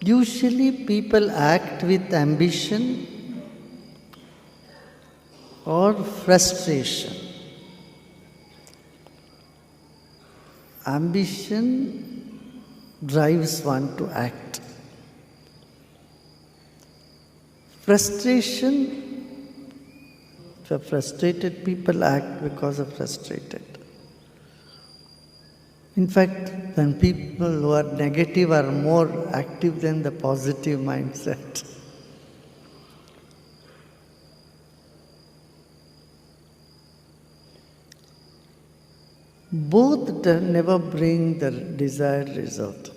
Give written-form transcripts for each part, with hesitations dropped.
Usually people act with ambition or frustration. Ambition drives one to act. Frustration, for frustrated people act because of frustrated. In fact, when people who are negative are more active than the positive mindset. Both never bring the desired result.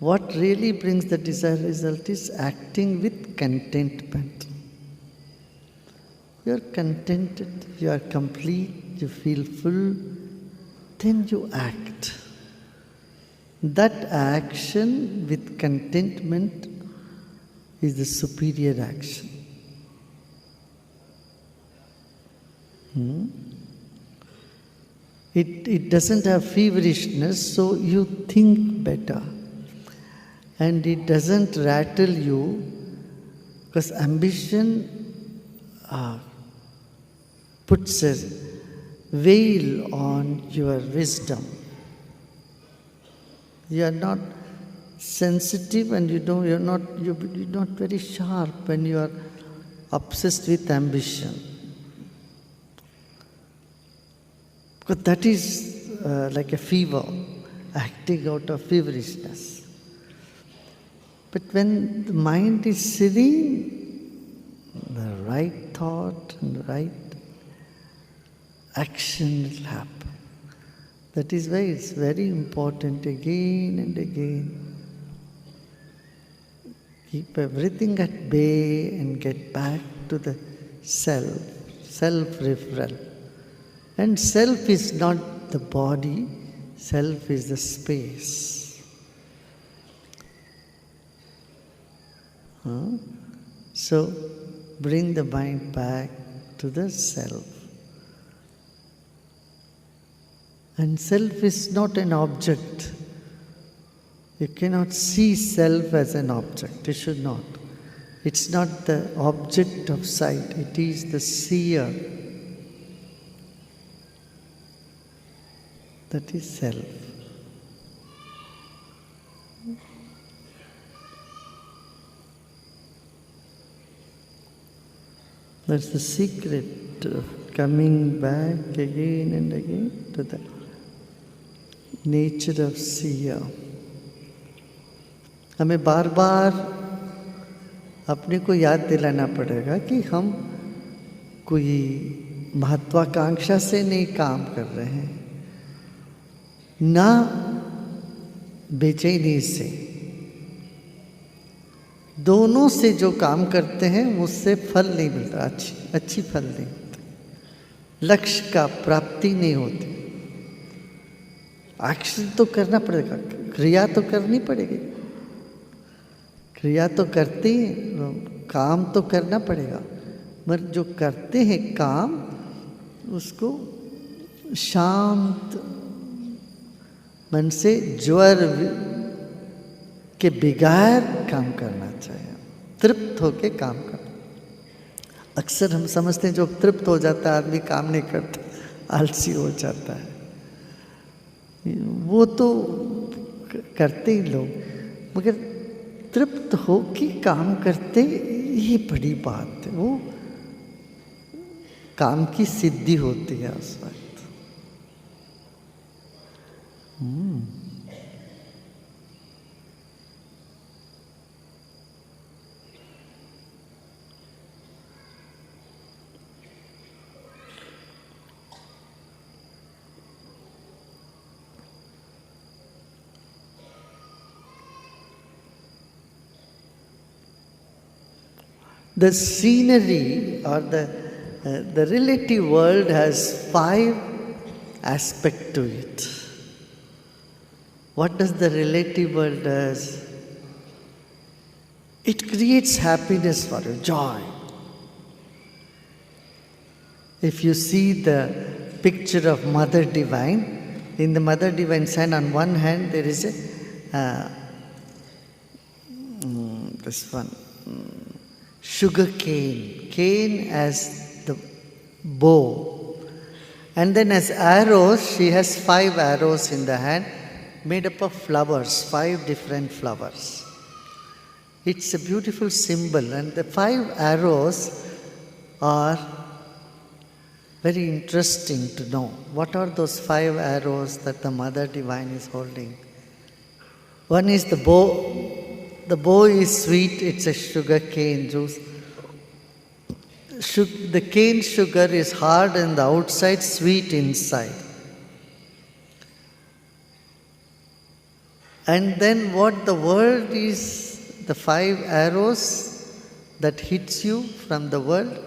What really brings the desired result is acting with contentment. You are contented, you are complete, you feel full, then you act. That action with contentment is the superior action. It doesn't have feverishness, so you think better. And it doesn't rattle you, because ambition puts a veil on your wisdom. You are not sensitive, and you're not very sharp when you are obsessed with ambition. Because that is like a fever, acting out of feverishness. But when the mind is serene, the right thought and the right action will happen. That is why it's very important again and again. Keep everything at bay and get back to the self-referral. And self is not the body, self is the space. So bring the mind back to the self. And self is not an object. You cannot see self as an object. You should not. It's not the object of sight. It is the seer. That is self. That's the secret of coming back again and again to the nature of seer. हमें बार बार अपने को याद दिलाना पड़ेगा कि हम कोई महत्वाकांक्षा से नहीं काम कर रहे हैं, ना बेचैनी से। दोनों से जो काम करते हैं उससे फल नहीं मिलता, अच्छी फल नहीं मिलती, लक्ष्य का प्राप्ति नहीं होती। एक्शन तो करना पड़ेगा, क्रिया तो करनी पड़ेगी, क्रिया तो करते हैं, काम तो करना पड़ेगा, मगर जो करते हैं काम उसको शांत मन से ज्वर के बगैर काम करना चाहिए, तृप्त होके काम करना। अक्सर हम समझते हैं जो तृप्त हो जाता है आदमी काम नहीं करता, आलसी हो जाता है। वो तो करते ही लोग, मगर तृप्त होके काम करते ये बड़ी बात है। वो काम की सिद्धि होती है उस वक्त। The scenery or the relative world has 5 aspects to it. What does the relative world does? It creates happiness for you, joy. If you see the picture of Mother Divine, in the Mother Divine sign on one hand there is a this one. Sugar cane. Cane as the bow. And then as arrows, she has 5 arrows in the hand, made up of flowers, 5 different flowers. It's a beautiful symbol, and the 5 arrows are very interesting to know. What are those 5 arrows that the Mother Divine is holding? One is the bow. The bow is sweet, it's a sugar cane juice. The cane sugar is hard on the outside, sweet inside. And then what the world is, the 5 arrows that hits you from the world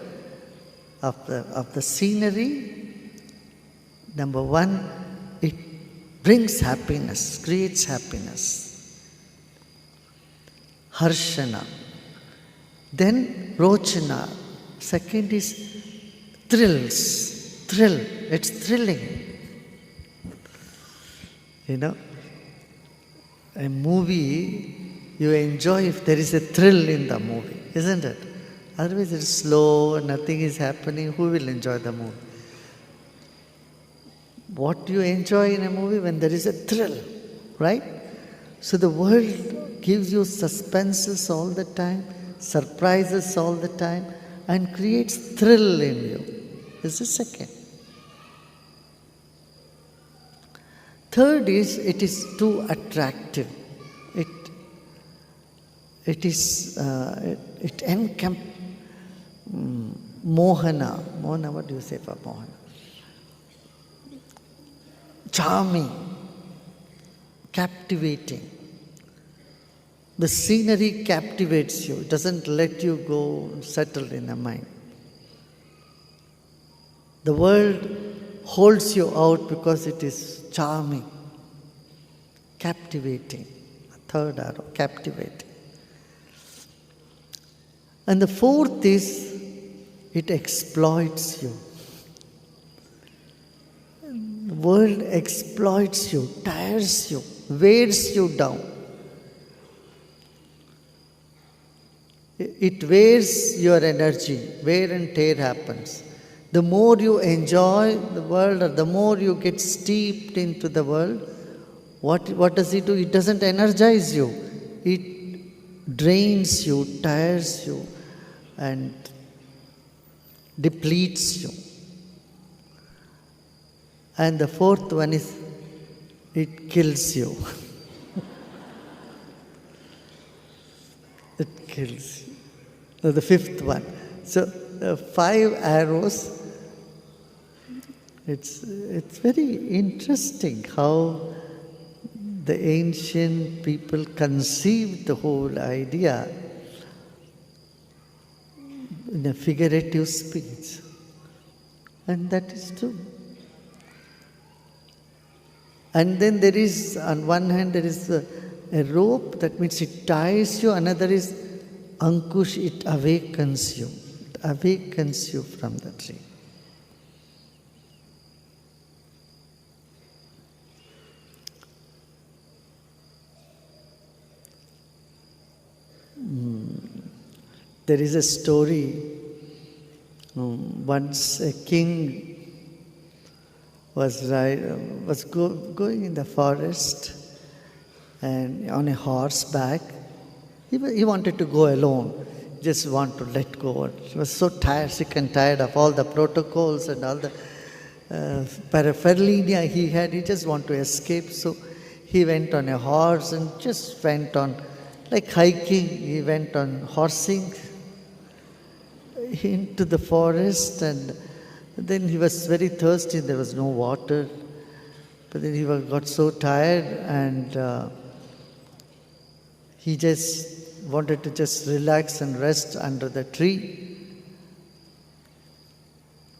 of the scenery. Number 1, it brings happiness, creates happiness. Harshana. Then Rochana. Second is thrills. Thrill. It's thrilling. You know, a movie you enjoy if there is a thrill in the movie, isn't it? Otherwise it's slow, nothing is happening. Who will enjoy the movie? What do you enjoy in a movie? When there is a thrill, right? So the world gives you suspenses all the time, surprises all the time, and creates thrill in you. This is the second. Third is, it is too attractive. It Mohana. Mohana, what do you say for Mohana? Charming, captivating. The scenery captivates you. It doesn't let you go settle in the mind. The world holds you out because it is charming, captivating. Third arrow, captivating. And the fourth is, it exploits you. The world exploits you, tires you, wears you down. It wears your energy, wear and tear happens. The more you enjoy the world, or the more you get steeped into the world, what does it do? It doesn't energize you. It drains you, tires you, and depletes you. And the fourth one is, it kills you. It kills you. So the fifth one. So 5 arrows. It's very interesting how the ancient people conceived the whole idea in a figurative speech. And that is true. And then there is, on one hand, there is a rope, that means it ties you. Another is Ankush, it awakens you. It awakens you from the tree. There is a story. Once a king was going in the forest and on a horseback. He wanted to go alone, just want to let go. He was so tired, sick and tired of all the protocols and all the paraphernalia he had. He just wanted to escape. So he went on a horse and just went on, like hiking, he went on horsing into the forest, and then he was very thirsty. There was no water. But then he got so tired, and he just wanted to just relax and rest under the tree,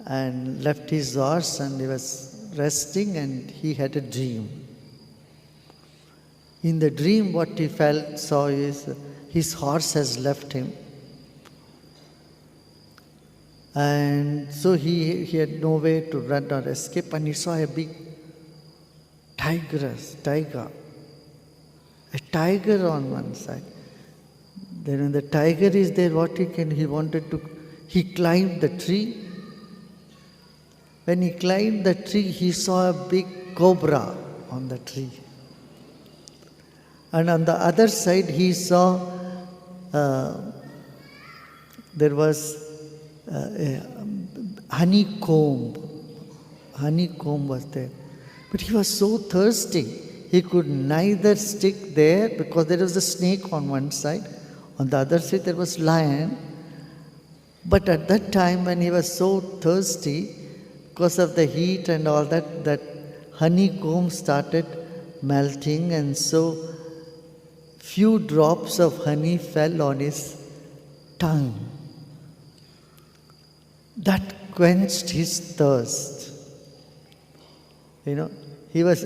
and left his horse, and he was resting, and he had a dream. In the dream, what he saw is his horse has left him. And so he had no way to run or escape, and he saw a big tiger, a tiger on one side. Then when the tiger is there, he climbed the tree. When he climbed the tree, he saw a big cobra on the tree. And on the other side, he saw there was a honeycomb. Honeycomb was there. But he was so thirsty, he could neither stick there because there was a snake on one side. On the other side, there was lion. But at that time, when he was so thirsty, because of the heat and all that, that honeycomb started melting, and so few drops of honey fell on his tongue. That quenched his thirst. He was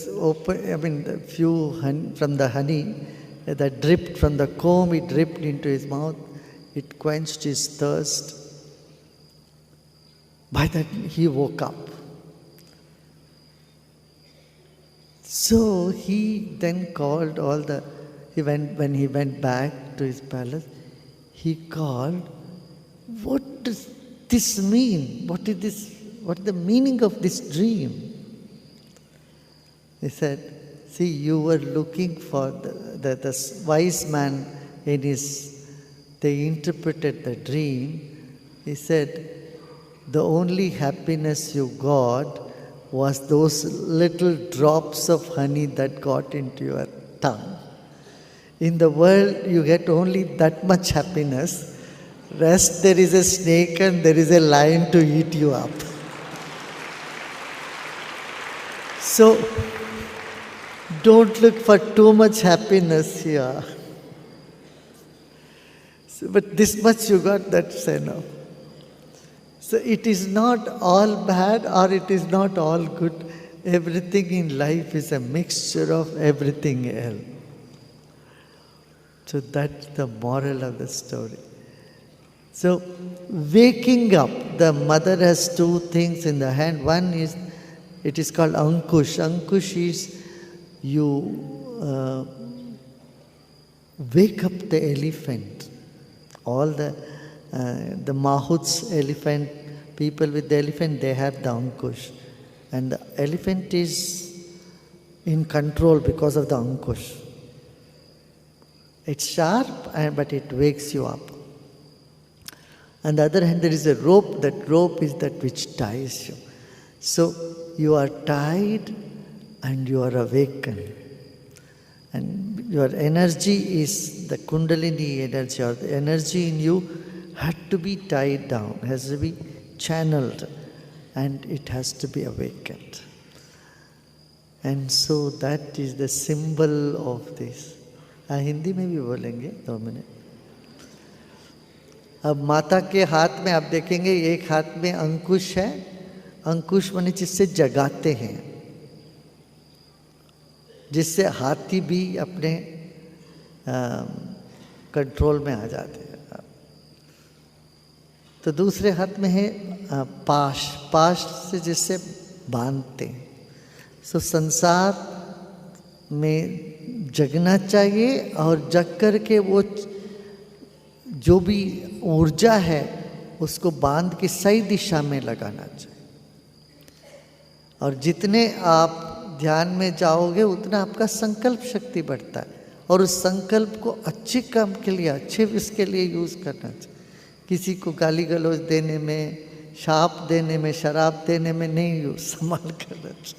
open. The few honey, from the honey that dripped from the comb, it dripped into his mouth. It quenched his thirst. By that he woke up. So he then called when he went back to his palace, he called, what does this mean? What is the meaning of this dream? He said, see, you were looking for the wise man they interpreted the dream. He said, the only happiness you got was those little drops of honey that got into your tongue. In the world, you get only that much happiness. Rest, there is a snake and there is a lion to eat you up. So, don't look for too much happiness here. But this much you got, that's enough. So it is not all bad or it is not all good. Everything in life is a mixture of everything else. So that's the moral of the story. So waking up, the mother has two things in the hand. One is, it is called Ankush. Ankush is you wake up the elephant. All the Mahuts, elephant, people with the elephant, they have the Ankush. And the elephant is in control because of the Ankush. It's sharp, but it wakes you up. On the other hand, there is a rope. That rope is that which ties you. So you are tied and you are awakened. And your energy is the Kundalini energy, or the energy in you had to be tied down, has to be channeled, and it has to be awakened. And so that is the symbol of this. Hindi में भी बोलेंगे 2 minute. अब माता के हाथ में आप देखेंगे, एक हाथ में अंकुश है. अंकुश माने जिससे जगाते हैं, जिससे हाथी भी अपने कंट्रोल में आ जाते हैं. तो दूसरे हाथ में है पाश. पाश से जिससे बांधते हैं. सो संसार में जगना चाहिए, और जग कर के वो जो भी ऊर्जा है उसको बांध के सही दिशा में लगाना चाहिए. और जितने आप ध्यान में जाओगे उतना आपका संकल्प शक्ति बढ़ता है, और उस संकल्प को अच्छे काम के लिए, अच्छे इसके लिए यूज़ करना चाहिए. किसी को गाली गलौज देने में, शाप देने में, शराब देने में नहीं यूज, संभाल करना चाहिए.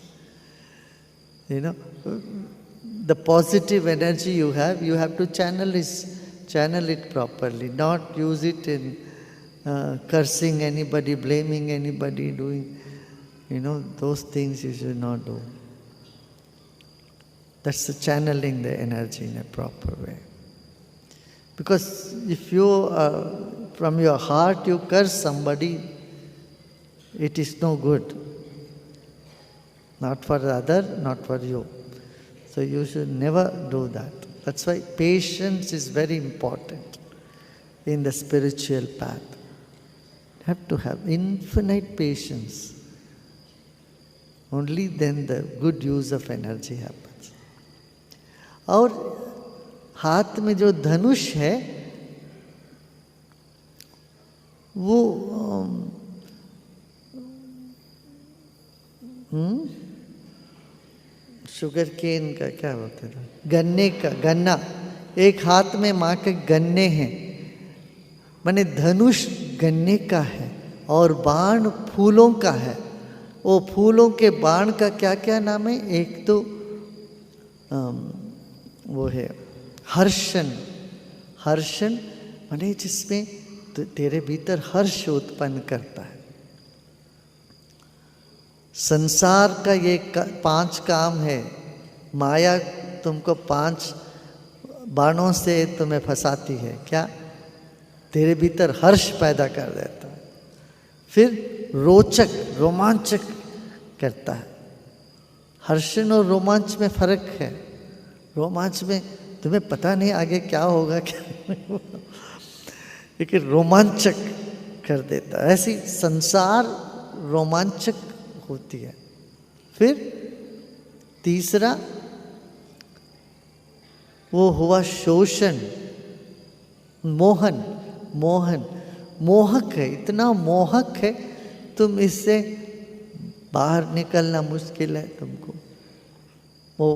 The positive energy you have to channel it properly, not use it in cursing anybody, blaming anybody, doing, those things you should not do. That's the channeling the energy in a proper way. Because if you, from your heart, you curse somebody, it is no good. Not for the other, not for you. So you should never do that. That's why patience is very important in the spiritual path. You have to have infinite patience. Only then the good use of energy happens. और हाथ में जो धनुष है वो sugar cane का क्या बोलते थे, गन्ने का, गन्ना, एक हाथ में माँ के गन्ने हैं, माने धनुष गन्ने का है और बाण फूलों का है। वो फूलों के बाण का क्या क्या नाम है? एक तो वो है हर्षण। हर्षण माने जिसमें तेरे भीतर हर्ष उत्पन्न करता है। संसार का ये 5 काम है। माया तुमको 5 बाणों से तुम्हें फंसाती है। क्या? तेरे भीतर हर्ष पैदा कर देता है, फिर रोचक, रोमांचक करता है। हर्षण और रोमांच में फर्क है। रोमांच में तुम्हें पता नहीं आगे क्या होगा, क्या लेकिन रोमांचक कर देता है। ऐसी संसार रोमांचक होती है। फिर तीसरा वो हुआ शोषण, मोहन। मोहन मोहक है, इतना मोहक है, तुम इससे बाहर निकलना मुश्किल है तुमको। वो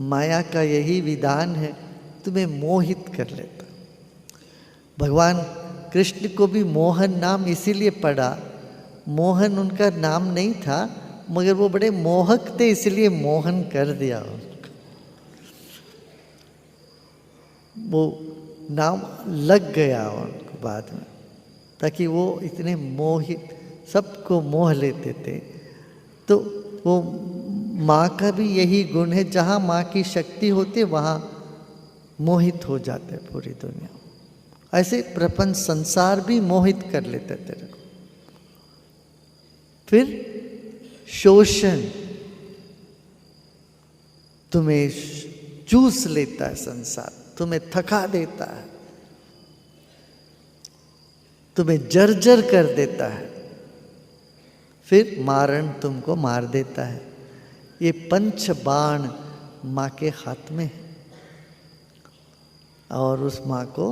माया का यही विधान है, तुम्हें मोहित कर लेता। भगवान कृष्ण को भी मोहन नाम इसीलिए पड़ा, मोहन उनका नाम नहीं था, मगर वो बड़े मोहक थे इसलिए मोहन कर दिया उनको। वो नाम लग गया उनको बाद में, ताकि वो इतने मोहित, सबको मोह लेते थे। तो वो माँ का भी यही गुण है, जहाँ माँ की शक्ति होती है वहाँ मोहित हो जाते पूरी दुनिया। ऐसे प्रपंच संसार भी मोहित कर लेते तेरे को। फिर शोषण, तुम्हें चूस लेता है संसार, तुम्हें थका देता है, तुम्हें जर्जर कर देता है। फिर मारण, तुमको मार देता है। ये 5 बाण माँ के हाथ में है और उस माँ को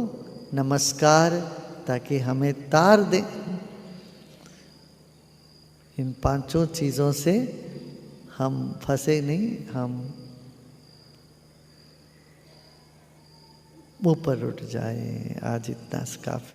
नमस्कार, ताकि हमें तार दे। इन 5 चीज़ों से हम फंसे नहीं, हम ऊपर उठ जाए। आज इतना काफी।